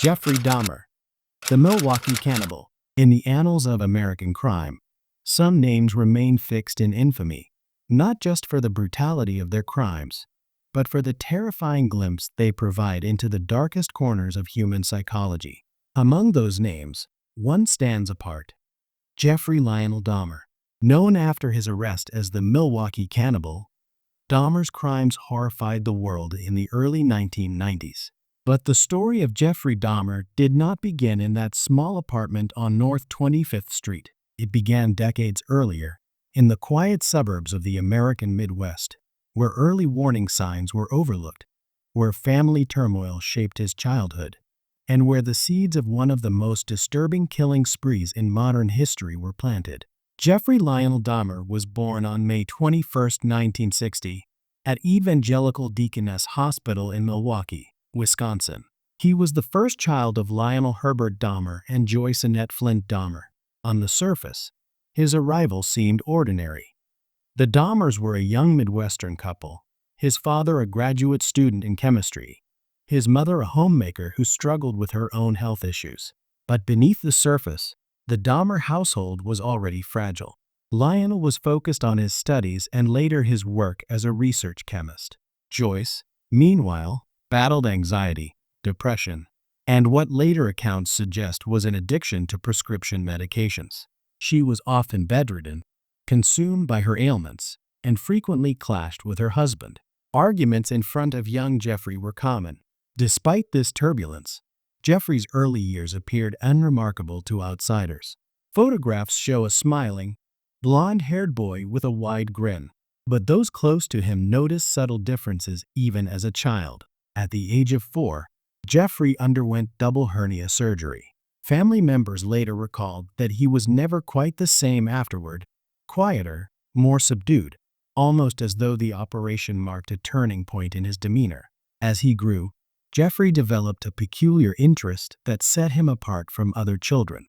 Jeffrey Dahmer, the Milwaukee Cannibal. In the annals of American crime, some names remain fixed in infamy, not just for the brutality of their crimes, but for the terrifying glimpse they provide into the darkest corners of human psychology. Among those names, one stands apart: Jeffrey Lionel Dahmer. Known after his arrest as the Milwaukee Cannibal, Dahmer's crimes horrified the world in the early 1990s. But the story of Jeffrey Dahmer did not begin in that small apartment on North 25th Street. It began decades earlier, in the quiet suburbs of the American Midwest, where early warning signs were overlooked, where family turmoil shaped his childhood, and where the seeds of one of the most disturbing killing sprees in modern history were planted. Jeffrey Lionel Dahmer was born on May 21, 1960, at Evangelical Deaconess Hospital in Milwaukee, Wisconsin. He was the first child of Lionel Herbert Dahmer and Joyce Annette Flint Dahmer. On the surface, his arrival seemed ordinary. The Dahmers were a young Midwestern couple, his father a graduate student in chemistry, his mother a homemaker who struggled with her own health issues. But beneath the surface, the Dahmer household was already fragile. Lionel was focused on his studies and later his work as a research chemist. Joyce, meanwhile, battled anxiety, depression, and what later accounts suggest was an addiction to prescription medications. She was often bedridden, consumed by her ailments, and frequently clashed with her husband. Arguments in front of young Jeffrey were common. Despite this turbulence, Jeffrey's early years appeared unremarkable to outsiders. Photographs show a smiling, blonde-haired boy with a wide grin, but those close to him noticed subtle differences even as a child. At the age of 4, Jeffrey underwent double hernia surgery. Family members later recalled that he was never quite the same afterward, quieter, more subdued, almost as though the operation marked a turning point in his demeanor. As he grew, Jeffrey developed a peculiar interest that set him apart from other children: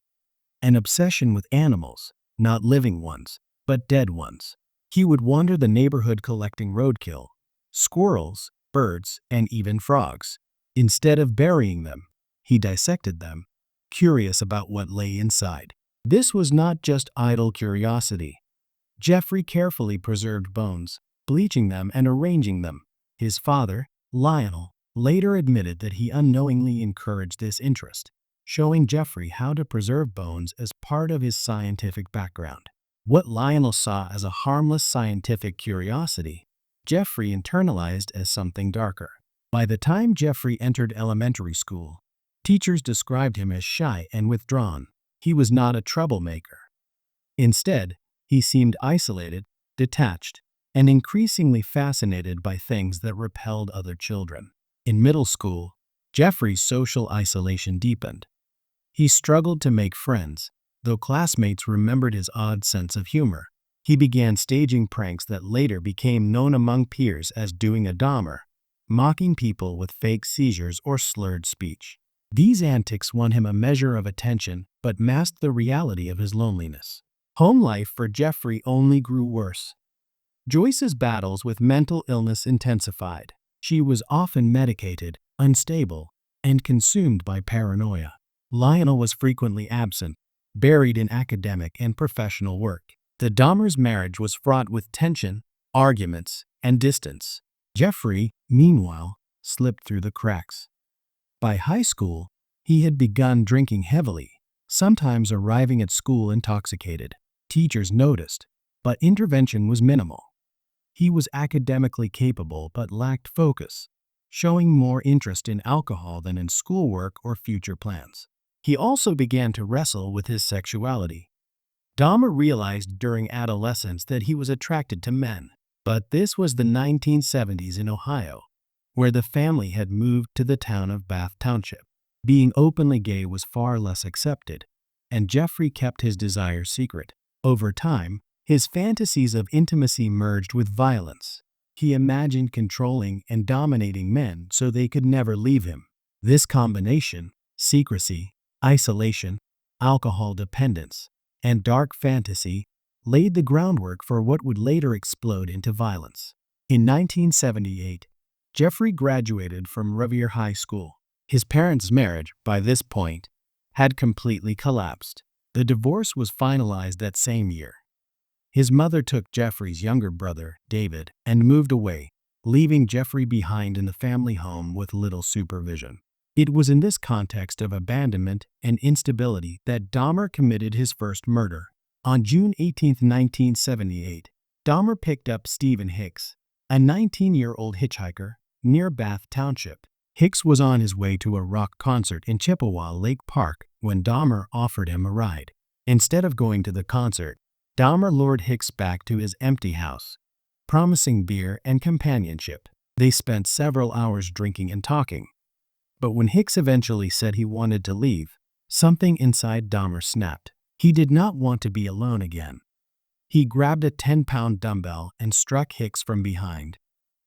an obsession with animals, not living ones, but dead ones. He would wander the neighborhood collecting roadkill, squirrels, birds, and even frogs. Instead of burying them, he dissected them, curious about what lay inside. This was not just idle curiosity. Jeffrey carefully preserved bones, bleaching them and arranging them. His father, Lionel, later admitted that he unknowingly encouraged this interest, showing Jeffrey how to preserve bones as part of his scientific background. What Lionel saw as a harmless scientific curiosity, Jeffrey internalized as something darker. By the time Jeffrey entered elementary school, teachers described him as shy and withdrawn. He was not a troublemaker. Instead, he seemed isolated, detached, and increasingly fascinated by things that repelled other children. In middle school, Jeffrey's social isolation deepened. He struggled to make friends, though classmates remembered his odd sense of humor. He began staging pranks that later became known among peers as doing a Dahmer, mocking people with fake seizures or slurred speech. These antics won him a measure of attention but masked the reality of his loneliness. Home life for Jeffrey only grew worse. Joyce's battles with mental illness intensified. She was often medicated, unstable, and consumed by paranoia. Lionel was frequently absent, buried in academic and professional work. The Dahmers' marriage was fraught with tension, arguments, and distance. Jeffrey, meanwhile, slipped through the cracks. By high school, he had begun drinking heavily, sometimes arriving at school intoxicated. Teachers noticed, but intervention was minimal. He was academically capable but lacked focus, showing more interest in alcohol than in schoolwork or future plans. He also began to wrestle with his sexuality. Dahmer realized during adolescence that he was attracted to men, but this was the 1970s in Ohio, where the family had moved to the town of Bath Township. Being openly gay was far less accepted, and Jeffrey kept his desires secret. Over time, his fantasies of intimacy merged with violence. He imagined controlling and dominating men so they could never leave him. This combination, secrecy, isolation, alcohol dependence, and dark fantasy, laid the groundwork for what would later explode into violence. In 1978, Jeffrey graduated from Revere High School. His parents' marriage, by this point, had completely collapsed. The divorce was finalized that same year. His mother took Jeffrey's younger brother, David, and moved away, leaving Jeffrey behind in the family home with little supervision. It was in this context of abandonment and instability that Dahmer committed his first murder. On June 18, 1978, Dahmer picked up Stephen Hicks, a 19-year-old hitchhiker, near Bath Township. Hicks was on his way to a rock concert in Chippewa Lake Park when Dahmer offered him a ride. Instead of going to the concert, Dahmer lured Hicks back to his empty house, promising beer and companionship. They spent several hours drinking and talking. But when Hicks eventually said he wanted to leave, something inside Dahmer snapped. He did not want to be alone again. He grabbed a 10-pound dumbbell and struck Hicks from behind,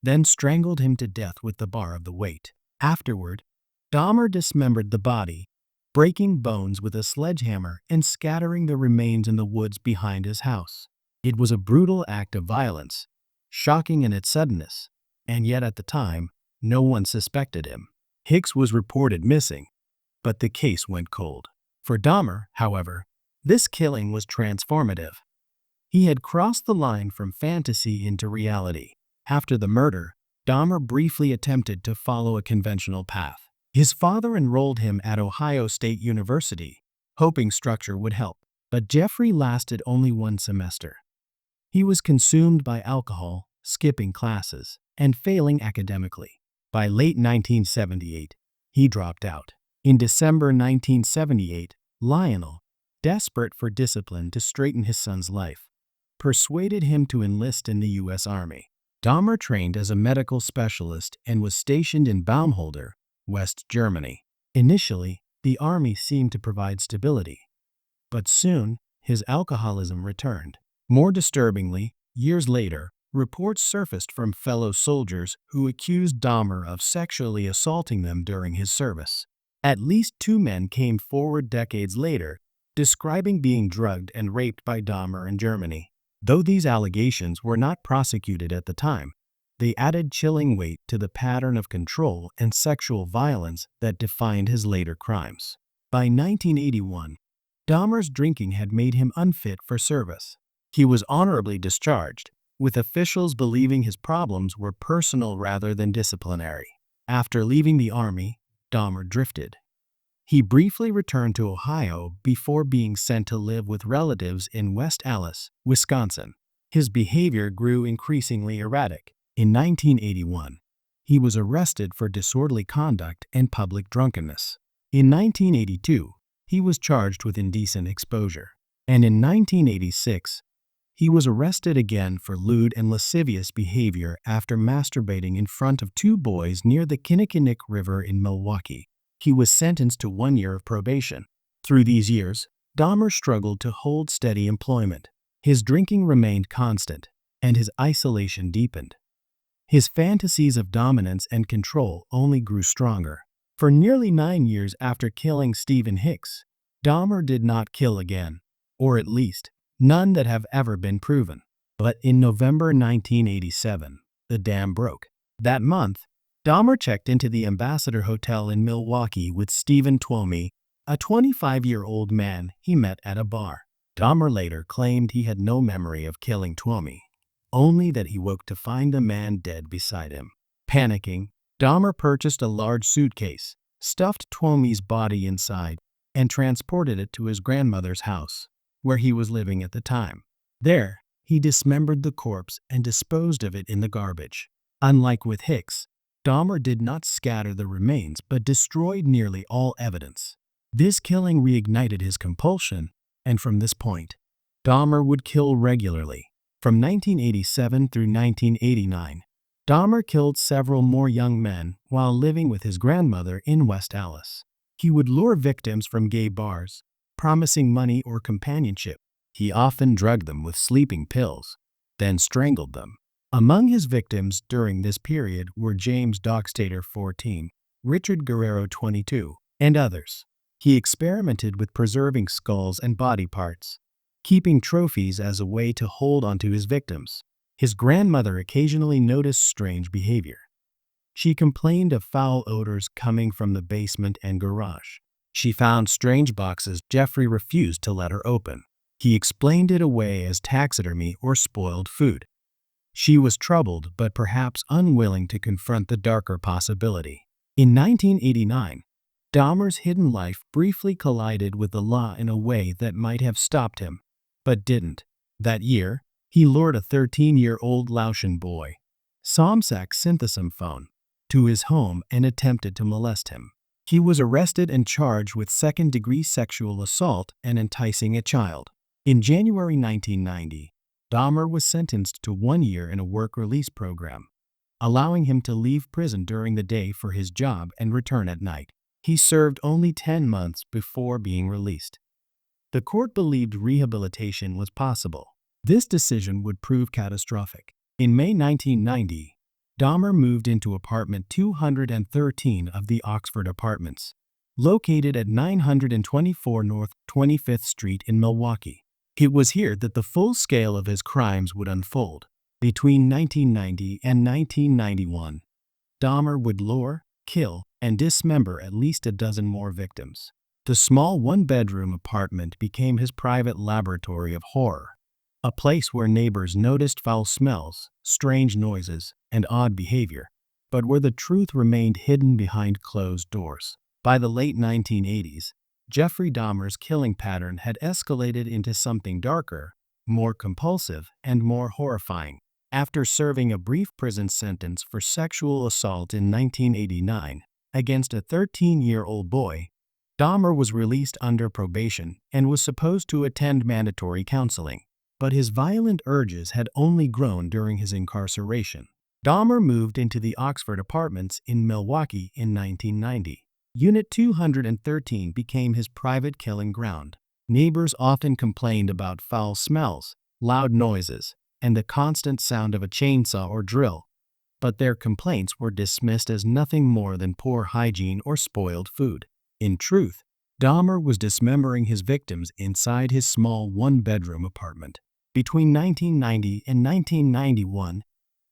then strangled him to death with the bar of the weight. Afterward, Dahmer dismembered the body, breaking bones with a sledgehammer and scattering the remains in the woods behind his house. It was a brutal act of violence, shocking in its suddenness, and yet at the time, no one suspected him. Hicks was reported missing, but the case went cold. For Dahmer, however, this killing was transformative. He had crossed the line from fantasy into reality. After the murder, Dahmer briefly attempted to follow a conventional path. His father enrolled him at Ohio State University, hoping structure would help. But Jeffrey lasted only one semester. He was consumed by alcohol, skipping classes, and failing academically. By late 1978, he dropped out. In December 1978, Lionel, desperate for discipline to straighten his son's life, persuaded him to enlist in the U.S. Army. Dahmer trained as a medical specialist and was stationed in Baumholder, West Germany. Initially, the Army seemed to provide stability, but soon his alcoholism returned. More disturbingly, years later, reports surfaced from fellow soldiers who accused Dahmer of sexually assaulting them during his service. At least 2 men came forward decades later, describing being drugged and raped by Dahmer in Germany. Though these allegations were not prosecuted at the time, they added chilling weight to the pattern of control and sexual violence that defined his later crimes. By 1981, Dahmer's drinking had made him unfit for service. He was honorably discharged, with officials believing his problems were personal rather than disciplinary. After leaving the Army, Dahmer drifted. He briefly returned to Ohio before being sent to live with relatives in West Allis, Wisconsin. His behavior grew increasingly erratic. In 1981, he was arrested for disorderly conduct and public drunkenness. In 1982, he was charged with indecent exposure. And in 1986, he was arrested again for lewd and lascivious behavior after masturbating in front of 2 boys near the Kinnickinnick River in Milwaukee. He was sentenced to 1 year of probation. Through these years, Dahmer struggled to hold steady employment. His drinking remained constant, and his isolation deepened. His fantasies of dominance and control only grew stronger. For nearly 9 years after killing Stephen Hicks, Dahmer did not kill again, or at least, none that have ever been proven. But in November 1987, the dam broke. That month, Dahmer checked into the Ambassador Hotel in Milwaukee with Stephen Twomey, a 25-year-old man he met at a bar. Dahmer later claimed he had no memory of killing Twomey, only that he woke to find the man dead beside him. Panicking, Dahmer purchased a large suitcase, stuffed Twomey's body inside, and transported it to his grandmother's house, where he was living at the time. There, he dismembered the corpse and disposed of it in the garbage. Unlike with Hicks, Dahmer did not scatter the remains but destroyed nearly all evidence. This killing reignited his compulsion, and from this point, Dahmer would kill regularly. From 1987 through 1989, Dahmer killed several more young men while living with his grandmother in West Allis. He would lure victims from gay bars, promising money or companionship. He often drugged them with sleeping pills, then strangled them. Among his victims during this period were James Dockstader, 14, Richard Guerrero, 22, and others. He experimented with preserving skulls and body parts, keeping trophies as a way to hold onto his victims. His grandmother occasionally noticed strange behavior. She complained of foul odors coming from the basement and garage. She found strange boxes Jeffrey refused to let her open. He explained it away as taxidermy or spoiled food. She was troubled but perhaps unwilling to confront the darker possibility. In 1989, Dahmer's hidden life briefly collided with the law in a way that might have stopped him, but didn't. That year, he lured a 13-year-old Laotian boy, Somsak Synthesomphone, to his home and attempted to molest him. He was arrested and charged with second-degree sexual assault and enticing a child. In January 1990, Dahmer was sentenced to 1 year in a work release program, allowing him to leave prison during the day for his job and return at night. He served only 10 months before being released. The court believed rehabilitation was possible. This decision would prove catastrophic. In May 1990, Dahmer moved into apartment 213 of the Oxford Apartments, located at 924 North 25th Street in Milwaukee. It was here that the full scale of his crimes would unfold. Between 1990 and 1991, Dahmer would lure, kill, and dismember at least a dozen more victims. The small one-bedroom apartment became his private laboratory of horror, a place where neighbors noticed foul smells, strange noises, and odd behavior, but where the truth remained hidden behind closed doors. By the late 1980s, Jeffrey Dahmer's killing pattern had escalated into something darker, more compulsive, and more horrifying. After serving a brief prison sentence for sexual assault in 1989 against a 13-year-old boy, Dahmer was released under probation and was supposed to attend mandatory counseling. But his violent urges had only grown during his incarceration. Dahmer moved into the Oxford Apartments in Milwaukee in 1990. Unit 213 became his private killing ground. Neighbors often complained about foul smells, loud noises, and the constant sound of a chainsaw or drill, but their complaints were dismissed as nothing more than poor hygiene or spoiled food. In truth, Dahmer was dismembering his victims inside his small one-bedroom apartment. Between 1990 and 1991,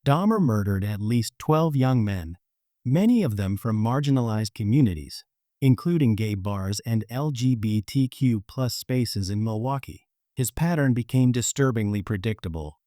Dahmer murdered at least 12 young men, many of them from marginalized communities, including gay bars and LGBTQ+ spaces in Milwaukee. His pattern became disturbingly predictable.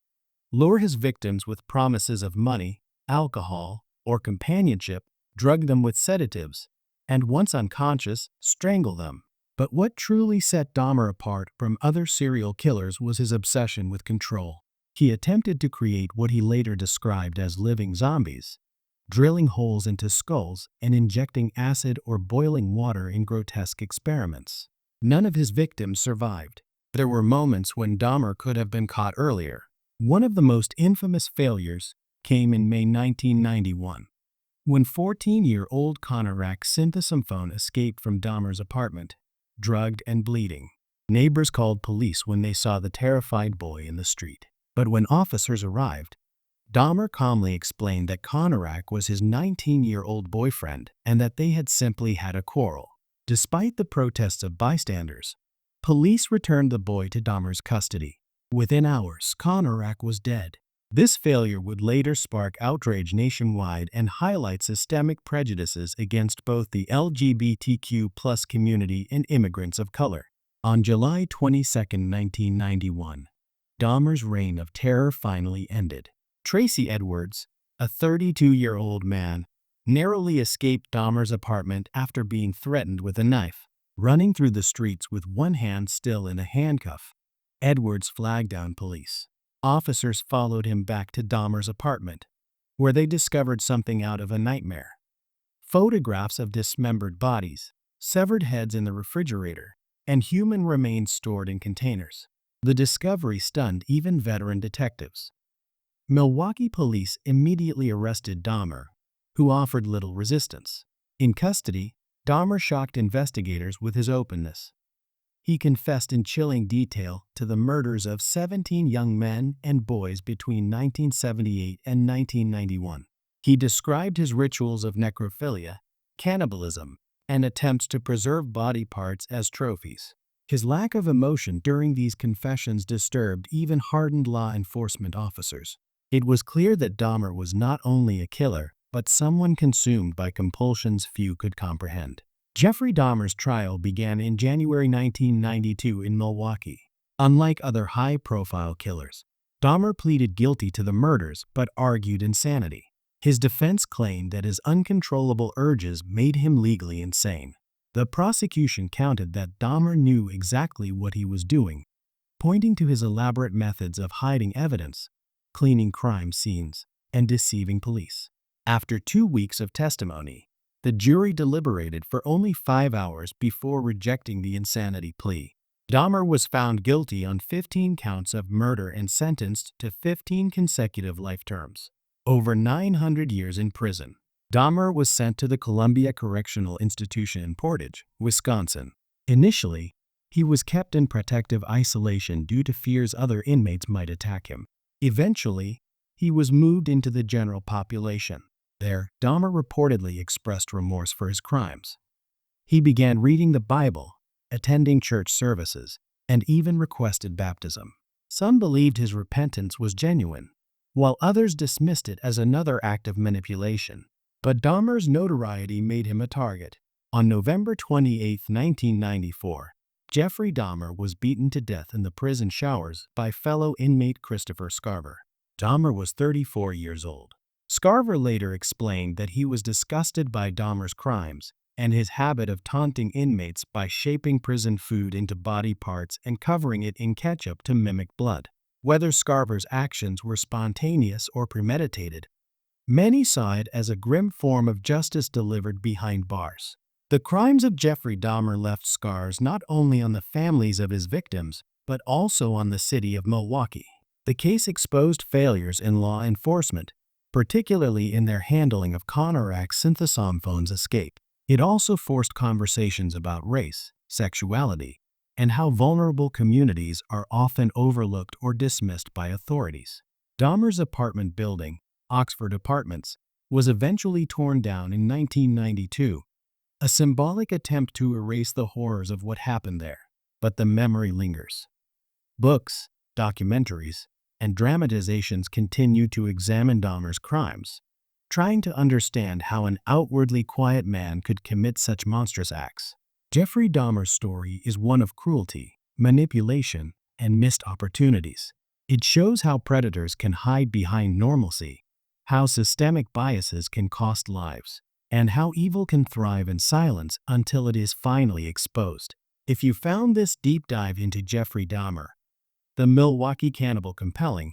Lure his victims with promises of money, alcohol, or companionship, drug them with sedatives, and once unconscious, strangle them. But what truly set Dahmer apart from other serial killers was his obsession with control. He attempted to create what he later described as living zombies, drilling holes into skulls and injecting acid or boiling water in grotesque experiments. None of his victims survived. There were moments when Dahmer could have been caught earlier. One of the most infamous failures came in May 1991, when 14-year-old Konorak Synthesomphone escaped from Dahmer's apartment, drugged and bleeding. Neighbors called police when they saw the terrified boy in the street. But when officers arrived, Dahmer calmly explained that Konorak was his 19-year-old boyfriend and that they had simply had a quarrel. Despite the protests of bystanders, police returned the boy to Dahmer's custody. Within hours, Konorak was dead. This failure would later spark outrage nationwide and highlight systemic prejudices against both the LGBTQ+ community and immigrants of color. On July 22, 1991, Dahmer's reign of terror finally ended. Tracy Edwards, a 32-year-old man, narrowly escaped Dahmer's apartment after being threatened with a knife. Running through the streets with one hand still in a handcuff, Edwards flagged down police. Officers followed him back to Dahmer's apartment, where they discovered something out of a nightmare. Photographs of dismembered bodies, severed heads in the refrigerator, and human remains stored in containers. The discovery stunned even veteran detectives. Milwaukee police immediately arrested Dahmer, who offered little resistance. In custody, Dahmer shocked investigators with his openness. He confessed in chilling detail to the murders of 17 young men and boys between 1978 and 1991. He described his rituals of necrophilia, cannibalism, and attempts to preserve body parts as trophies. His lack of emotion during these confessions disturbed even hardened law enforcement officers. It was clear that Dahmer was not only a killer, but someone consumed by compulsions few could comprehend. Jeffrey Dahmer's trial began in January 1992 in Milwaukee. Unlike other high-profile killers, Dahmer pleaded guilty to the murders but argued insanity. His defense claimed that his uncontrollable urges made him legally insane. The prosecution countered that Dahmer knew exactly what he was doing, pointing to his elaborate methods of hiding evidence, cleaning crime scenes, and deceiving police. After 2 weeks of testimony, the jury deliberated for only 5 hours before rejecting the insanity plea. Dahmer was found guilty on 15 counts of murder and sentenced to 15 consecutive life terms. Over 900 years in prison, Dahmer was sent to the Columbia Correctional Institution in Portage, Wisconsin. Initially, he was kept in protective isolation due to fears other inmates might attack him. Eventually, he was moved into the general population. There, Dahmer reportedly expressed remorse for his crimes. He began reading the Bible, attending church services, and even requested baptism. Some believed his repentance was genuine, while others dismissed it as another act of manipulation. But Dahmer's notoriety made him a target. On November 28, 1994, Jeffrey Dahmer was beaten to death in the prison showers by fellow inmate Christopher Scarver. Dahmer was 34 years old. Scarver later explained that he was disgusted by Dahmer's crimes and his habit of taunting inmates by shaping prison food into body parts and covering it in ketchup to mimic blood. Whether Scarver's actions were spontaneous or premeditated, many saw it as a grim form of justice delivered behind bars. The crimes of Jeffrey Dahmer left scars not only on the families of his victims, but also on the city of Milwaukee. The case exposed failures in law enforcement, particularly in their handling of Connorak synthesophone's escape. It also forced conversations about race, sexuality, and how vulnerable communities are often overlooked or dismissed by authorities. Dahmer's apartment building, Oxford Apartments, was eventually torn down in 1992, a symbolic attempt to erase the horrors of what happened there. But the memory lingers. Books, documentaries, and dramatizations continue to examine Dahmer's crimes, trying to understand how an outwardly quiet man could commit such monstrous acts. Jeffrey Dahmer's story is one of cruelty, manipulation, and missed opportunities. It shows how predators can hide behind normalcy, how systemic biases can cost lives, and how evil can thrive in silence until it is finally exposed. If you found this deep dive into Jeffrey Dahmer, the Milwaukee Cannibal compelling,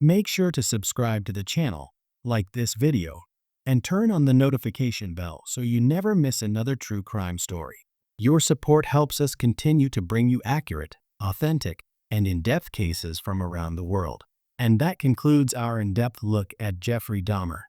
make sure to subscribe to the channel, like this video, and turn on the notification bell so you never miss another true crime story. Your support helps us continue to bring you accurate, authentic, and in-depth cases from around the world. And that concludes our in-depth look at Jeffrey Dahmer.